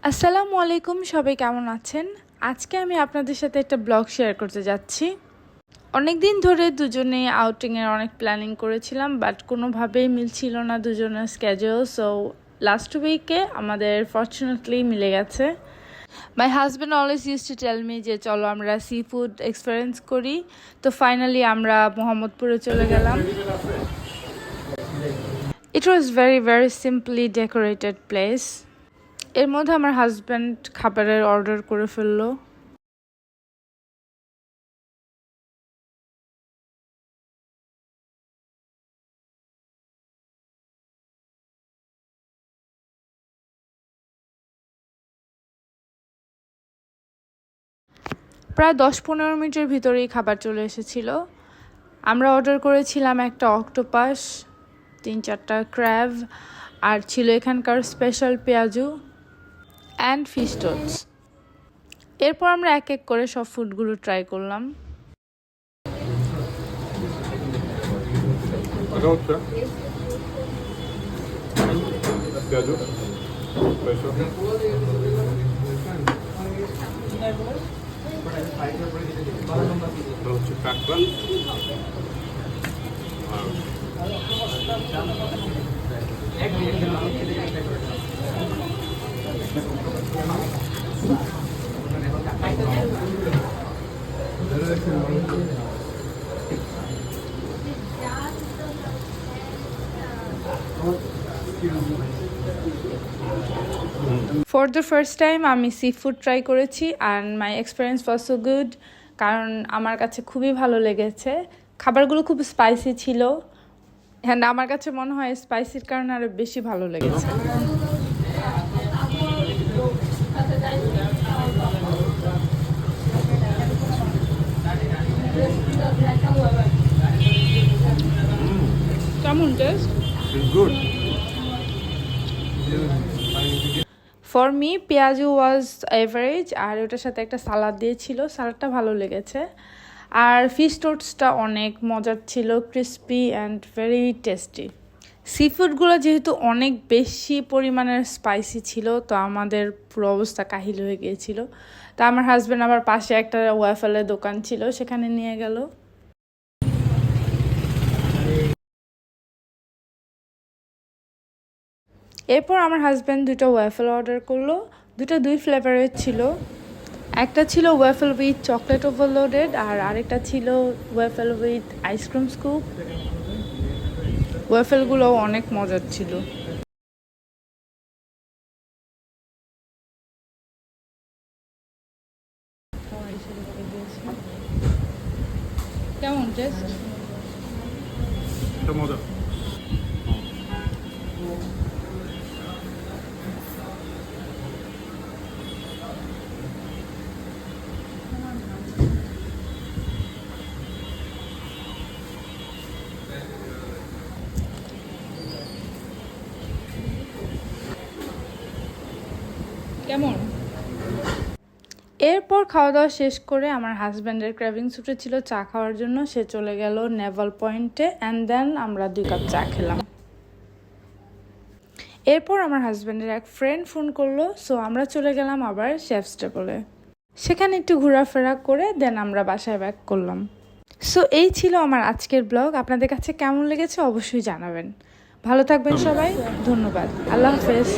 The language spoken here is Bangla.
আসসালামু আলাইকুম, সবাই কেমন আছেন? আজকে আমি আপনাদের সাথে একটা ব্লগ শেয়ার করতে যাচ্ছি। অনেক দিন ধরে দুজনেই আউটিংয়ের অনেক প্ল্যানিং করেছিলাম, বাট কোনোভাবেই মিলছিল না দুজনের স্কেজুয়াল। সো লাস্ট উইকে আমাদের ফর্চুনেটলি মিলে গেছে। My husband always use to tell me যে চলো আমরা সি ফুড এক্সপিরিয়েন্স করি। তো ফাইনালি আমরা মোহাম্মদপুরে চলে গেলাম। It was very very simply decorated place. এর মধ্যে আমার হাজব্যান্ড খাবারের অর্ডার করে ফেললো। প্রায় 10-15 মিনিটের ভিতরেই খাবার চলে এসেছিল। আমরা অর্ডার করেছিলাম একটা অক্টোপাস, 3-4টা ক্র্যাব, আর ছিল এখানকার স্পেশাল পেঁয়াজু অ্যান্ড ফিশ টোস্ট। এরপর আমরা এক এক করে সব ফুডগুলো ট্রাই করলাম। ফর দ্য ফার্স্ট টাইম আমি সি ফুড ট্রাই করেছি and my experience was so good, কারণ আমার কাছে খুবই ভালো লেগেছে। খাবারগুলো খুব স্পাইসি ছিল অ্যান্ড আমার কাছে মনে হয় স্পাইসির কারণে আরও বেশি ভালো লেগেছে। কেমন টেস্ট? Good. ফর মি পেঁয়াজু ওয়াজ এভারেজ, আর ওটার সাথে একটা সালাদ দিয়েছিল, সালাদটা ভালো লেগেছে। আর ফিশ টোস্টটা অনেক মজার ছিল, crispy and very tasty. Sea ফুডগুলো যেহেতু অনেক বেশি পরিমাণের স্পাইসি ছিল, তো আমাদের পুরো অবস্থা কাহিল হয়ে গিয়েছিল। তা আমার হাজব্যান্ড আবার পাশে একটা ওয়াফেলের দোকান ছিল, সেখানে নিয়ে গেল। এরপর আমার হাজব্যান্ড 2টা ওয়াফেল অর্ডার করলো। দুই ফ্লেভারের ছিল। একটা ছিল ওয়াফেল উইথ চকলেট ওভারলোডেড, আর আরেকটা ছিল ওয়াফেল উইথ আইসক্রিম স্কুপ। ওয়াফেলগুলো অনেক মজার ছিল। কেমন টেস্ট? এটা মজা। কেমন? এরপর খাওয়া দাওয়া শেষ করে আমার হাজব্যান্ডের ক্র্যাভিংস উঠেছিল চা খাওয়ার জন্য, সে চলে গেল নেভাল পয়েন্টে অ্যান্ড দেন আমরা 2 কাপ চা খেলাম। এরপর আমার হাজব্যান্ডের এক ফ্রেন্ড ফোন করলো, সো আমরা চলে গেলাম আবার শেফস টেবলে। সেখানে একটু ঘোরাফেরা করে দেন আমরা বাসায় ব্যাক করলাম। সো এই ছিল আমার আজকের ব্লগ। আপনাদের কাছে কেমন লেগেছে অবশ্যই জানাবেন। ভালো থাকবেন সবাই, ধন্যবাদ, আল্লাহ হাফেজ।